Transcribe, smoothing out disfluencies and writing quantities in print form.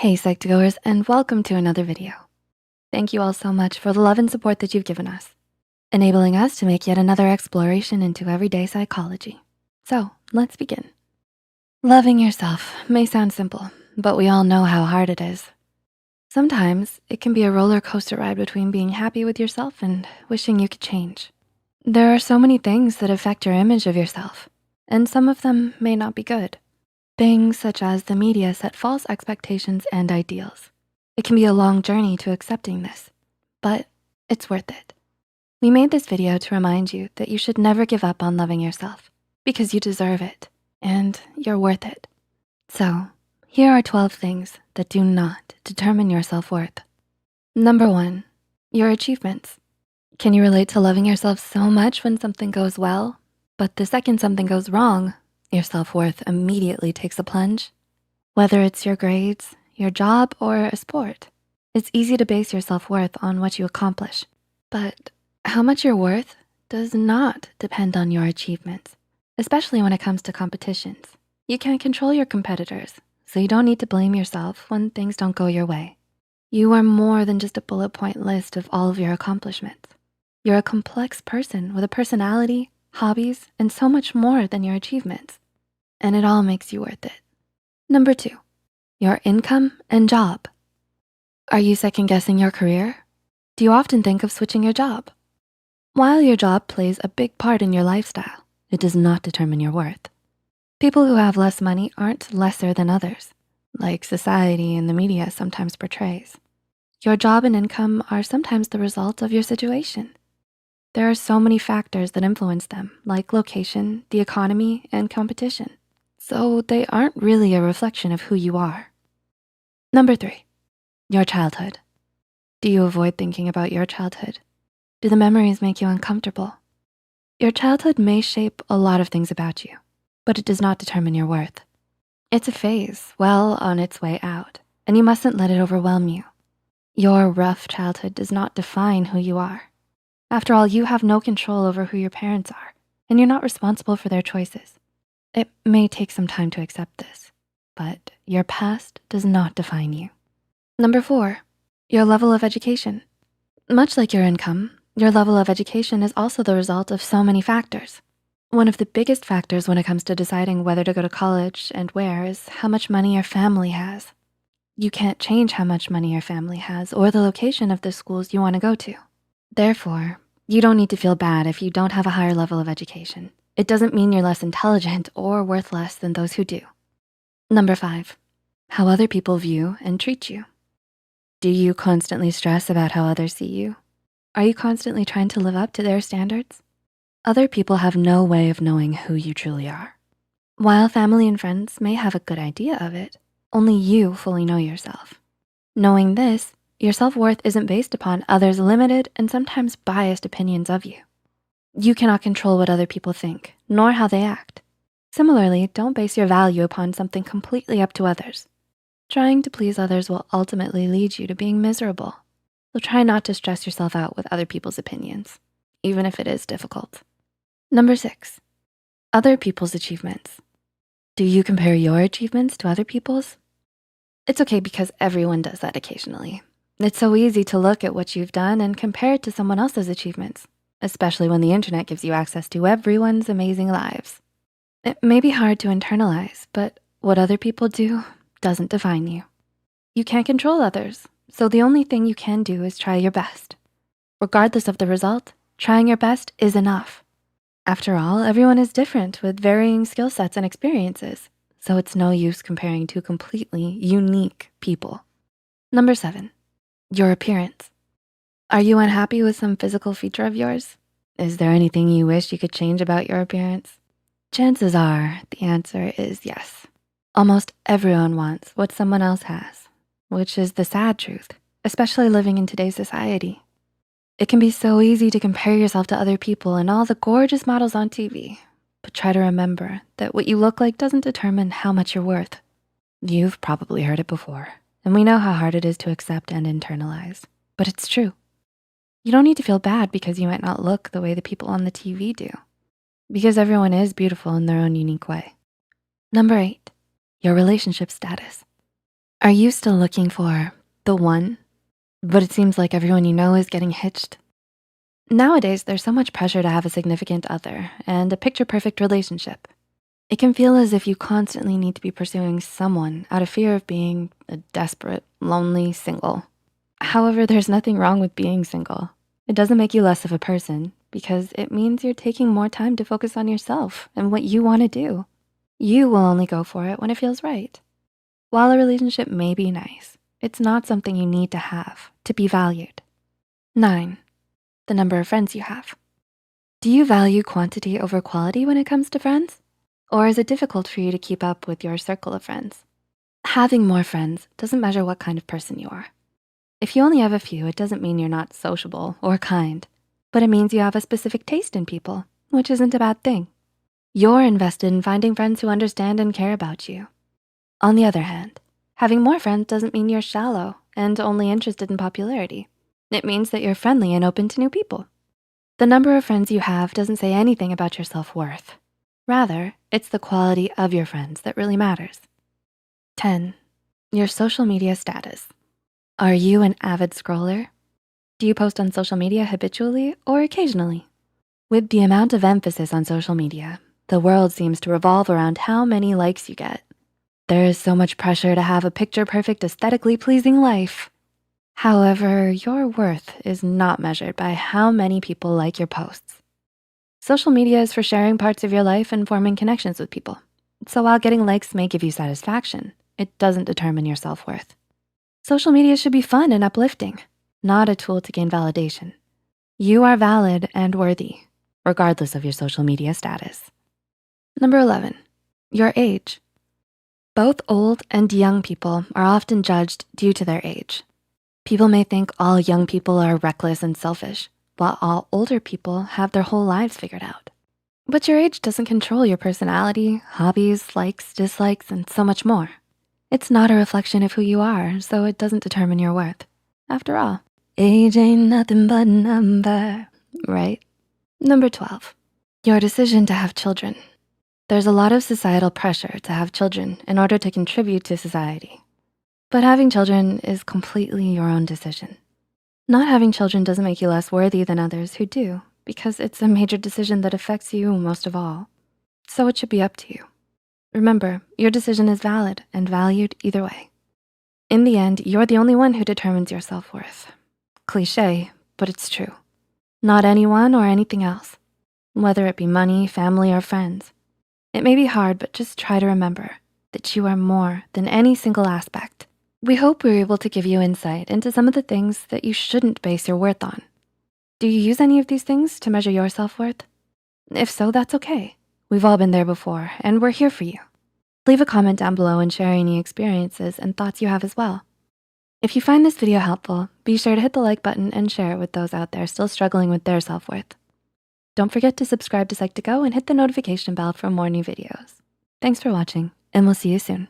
Hey Psych2Goers, and welcome to another video. Thank you all so much for the love and support that you've given us, enabling us to make yet another exploration into everyday psychology. So let's begin. Loving yourself may sound simple, but we all know how hard it is. Sometimes it can be a roller coaster ride between being happy with yourself and wishing you could change. There are so many things that affect your image of yourself, and some of them may not be good. Things such as the media set false expectations and ideals. It can be a long journey to accepting this, but it's worth it. We made this video to remind you that you should never give up on loving yourself because you deserve it and you're worth it. So here are 12 things that do not determine your self-worth. Number 1, your achievements. Can you relate to loving yourself so much when something goes well, but the second something goes wrong, your self-worth immediately takes a plunge? Whether it's your grades, your job, or a sport, it's easy to base your self-worth on what you accomplish. But how much you're worth does not depend on your achievements, especially when it comes to competitions. You can't control your competitors, so you don't need to blame yourself when things don't go your way. You are more than just a bullet point list of all of your accomplishments. You're a complex person with a personality, hobbies, and so much more than your achievements. And it all makes you worth it. Number 2, your income and job. Are you second guessing your career? Do you often think of switching your job? While your job plays a big part in your lifestyle, it does not determine your worth. People who have less money aren't lesser than others, like society and the media sometimes portrays. Your job and income are sometimes the result of your situation. There are so many factors that influence them, like location, the economy, and competition. So they aren't really a reflection of who you are. Number 3, your childhood. Do you avoid thinking about your childhood? Do the memories make you uncomfortable? Your childhood may shape a lot of things about you, but it does not determine your worth. It's a phase well on its way out, and you mustn't let it overwhelm you. Your rough childhood does not define who you are. After all, you have no control over who your parents are, and you're not responsible for their choices. It may take some time to accept this, but your past does not define you. Number 4, your level of education. Much like your income, your level of education is also the result of so many factors. One of the biggest factors when it comes to deciding whether to go to college and where is how much money your family has. You can't change how much money your family has or the location of the schools you wanna go to. Therefore, you don't need to feel bad if you don't have a higher level of education. It doesn't mean you're less intelligent or worth less than those who do. Number 5, how other people view and treat you. Do you constantly stress about how others see you? Are you constantly trying to live up to their standards? Other people have no way of knowing who you truly are. While family and friends may have a good idea of it, only you fully know yourself. Knowing this, your self-worth isn't based upon others' limited and sometimes biased opinions of you. You cannot control what other people think, nor how they act. Similarly, don't base your value upon something completely up to others. Trying to please others will ultimately lead you to being miserable. So try not to stress yourself out with other people's opinions, even if it is difficult. Number 6, other people's achievements. Do you compare your achievements to other people's? It's okay because everyone does that occasionally. It's so easy to look at what you've done and compare it to someone else's achievements, especially when the internet gives you access to everyone's amazing lives. It may be hard to internalize, but what other people do doesn't define you. You can't control others, so the only thing you can do is try your best. Regardless of the result, trying your best is enough. After all, everyone is different with varying skill sets and experiences, so it's no use comparing two completely unique people. Number 7, your appearance. Are you unhappy with some physical feature of yours? Is there anything you wish you could change about your appearance? Chances are the answer is yes. Almost everyone wants what someone else has, which is the sad truth, especially living in today's society. It can be so easy to compare yourself to other people and all the gorgeous models on TV, but try to remember that what you look like doesn't determine how much you're worth. You've probably heard it before, and we know how hard it is to accept and internalize, but it's true. You don't need to feel bad because you might not look the way the people on the TV do, because everyone is beautiful in their own unique way. Number 8, your relationship status. Are you still looking for the one, but it seems like everyone you know is getting hitched? Nowadays, there's so much pressure to have a significant other and a picture-perfect relationship. It can feel as if you constantly need to be pursuing someone out of fear of being a desperate, lonely single. However, there's nothing wrong with being single. It doesn't make you less of a person because it means you're taking more time to focus on yourself and what you wanna do. You will only go for it when it feels right. While a relationship may be nice, it's not something you need to have to be valued. 9, the number of friends you have. Do you value quantity over quality when it comes to friends? Or is it difficult for you to keep up with your circle of friends? Having more friends doesn't measure what kind of person you are. If you only have a few, it doesn't mean you're not sociable or kind, but it means you have a specific taste in people, which isn't a bad thing. You're invested in finding friends who understand and care about you. On the other hand, having more friends doesn't mean you're shallow and only interested in popularity. It means that you're friendly and open to new people. The number of friends you have doesn't say anything about your self-worth. Rather, it's the quality of your friends that really matters. 10, your social media status. Are you an avid scroller? Do you post on social media habitually or occasionally? With the amount of emphasis on social media, the world seems to revolve around how many likes you get. There is so much pressure to have a picture-perfect, aesthetically pleasing life. However, your worth is not measured by how many people like your posts. Social media is for sharing parts of your life and forming connections with people. So while getting likes may give you satisfaction, it doesn't determine your self-worth. Social media should be fun and uplifting, not a tool to gain validation. You are valid and worthy, regardless of your social media status. Number 11, your age. Both old and young people are often judged due to their age. People may think all young people are reckless and selfish, while all older people have their whole lives figured out. But your age doesn't control your personality, hobbies, likes, dislikes, and so much more. It's not a reflection of who you are, so it doesn't determine your worth. After all, age ain't nothing but a number, right? Number 12, your decision to have children. There's a lot of societal pressure to have children in order to contribute to society. But having children is completely your own decision. Not having children doesn't make you less worthy than others who do, because it's a major decision that affects you most of all. So it should be up to you. Remember, your decision is valid and valued either way. In the end, you're the only one who determines your self-worth. Cliché, but it's true. Not anyone or anything else, whether it be money, family, or friends. It may be hard, but just try to remember that you are more than any single aspect. We hope we were able to give you insight into some of the things that you shouldn't base your worth on. Do you use any of these things to measure your self-worth? If so, that's okay. We've all been there before, and we're here for you. Leave a comment down below and share any experiences and thoughts you have as well. If you find this video helpful, be sure to hit the like button and share it with those out there still struggling with their self-worth. Don't forget to subscribe to Psych2Go and hit the notification bell for more new videos. Thanks for watching, and we'll see you soon.